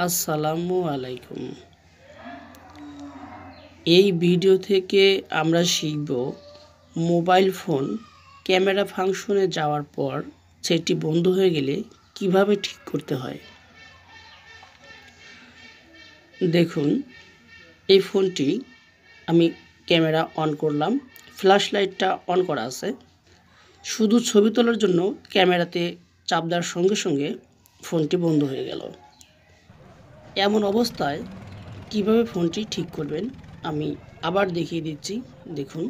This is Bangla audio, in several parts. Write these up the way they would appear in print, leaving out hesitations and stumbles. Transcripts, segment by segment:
আসসালামু আলাইকুম। এই ভিডিও থেকে আমরা শিখব মোবাইল ফোন ক্যামেরা ফাংশনে যাওয়ার পর সেটি বন্ধ হয়ে গেলে কিভাবে ঠিক করতে হয়। দেখুন, এই ফোনটি আমি ক্যামেরা অন করলাম, ফ্ল্যাশ লাইটটা অন করা আছে। শুধু ছবি তোলার জন্য ক্যামেরাতে চাপ দেওয়ার সঙ্গে সঙ্গে ফোনটি বন্ধ হয়ে গেল। এমন অবস্থায় কিভাবে ফোনটি ঠিক করবেন আমি আবার দেখিয়ে দিচ্ছি। দেখুন,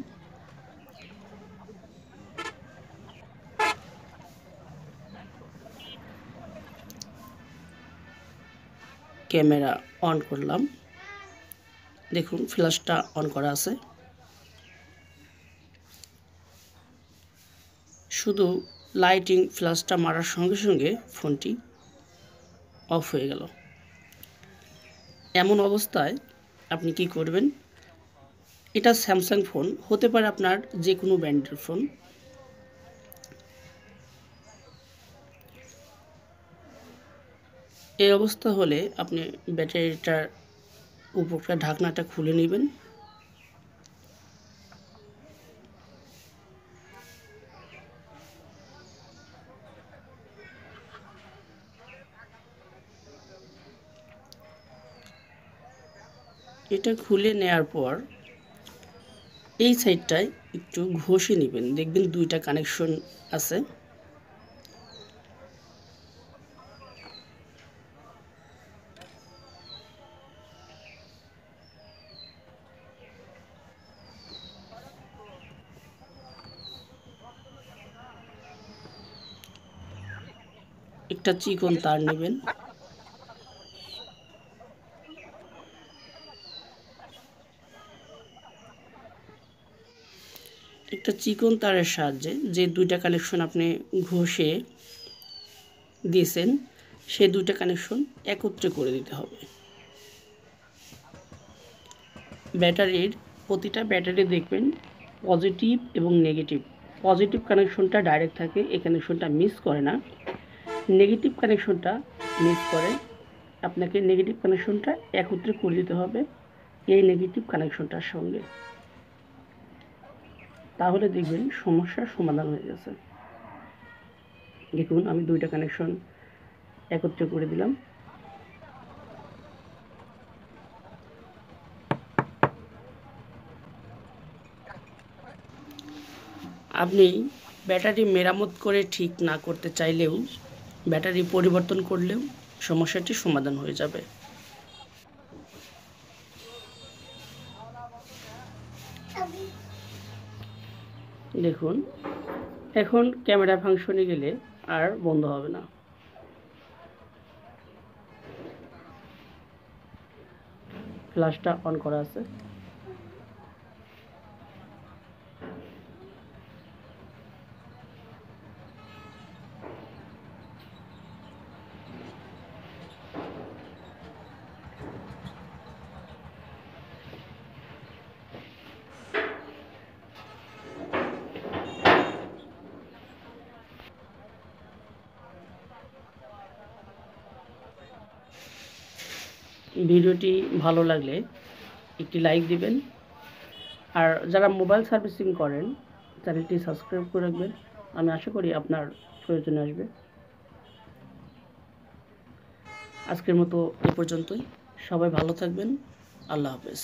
ক্যামেরা অন করলাম, দেখুন ফ্ল্যাশটা অন করা আছে। শুধু লাইটিং ফ্ল্যাশটা মারার সঙ্গে সঙ্গে ফোনটি অফ হয়ে গেল। এমন অবস্থায় আপনি কি করবেন? এটা স্যামসাং ফোন, হতে পারে আপনার যে কোনো ব্র্যান্ডের ফোন। এই অবস্থা হলে আপনি ব্যাটারিটার উপরকার ঢাকনাটা খুলে নেবেন। এটা খুলে নেওয়ার পর এই সাইডটায় একটু ঘষে নেবেন, দেখবেন দুইটা কানেকশন আছে। একটা চিকন তার নেবেন, একটা চিকন তারের সাহায্যে যে দুইটা কানেকশন আপনি ঘষে দিয়েছেন সেই দুইটা কানেকশন একত্রে করে দিতে হবে। ব্যাটারির প্রতিটা ব্যাটারি দেখবেন পজিটিভ এবং নেগেটিভ। পজিটিভ কানেকশনটা ডাইরেক্ট থাকে, এই কানেকশনটা মিস করে না। নেগেটিভ কানেকশনটা মিস করে, আপনাকে নেগেটিভ কানেকশনটা একত্রে করে দিতে হবে এই নেগেটিভ কানেকশনটার সঙ্গে। তাহলে দেখবেন সমস্যার সমাধান হয়ে গেছে। দেখুন, আমি দুইটা কানেকশন একত্রে করে দিলাম। আপনি ব্যাটারি মেরামত করে ঠিক না করতে চাইলেও ব্যাটারি পরিবর্তন করলেও সমস্যাটি সমাধান হয়ে যাবে। দেখুন, এখন ক্যামেরা ফাংশনে গেলে আর বন্ধ হবে না। ফ্ল্যাশটা অন করা আছে। ভিডিওটি ভালো লাগলে একটি লাইক দিবেন, আর যারা মোবাইল সার্ভিসিং করেন চ্যানেলটি সাবস্ক্রাইব করে রাখবেন। আমি আশা করি আপনার প্রয়োজনে আসবে। আজকের মতো এ পর্যন্তই। সবাই ভালো থাকবেন। আল্লাহ হাফেজ।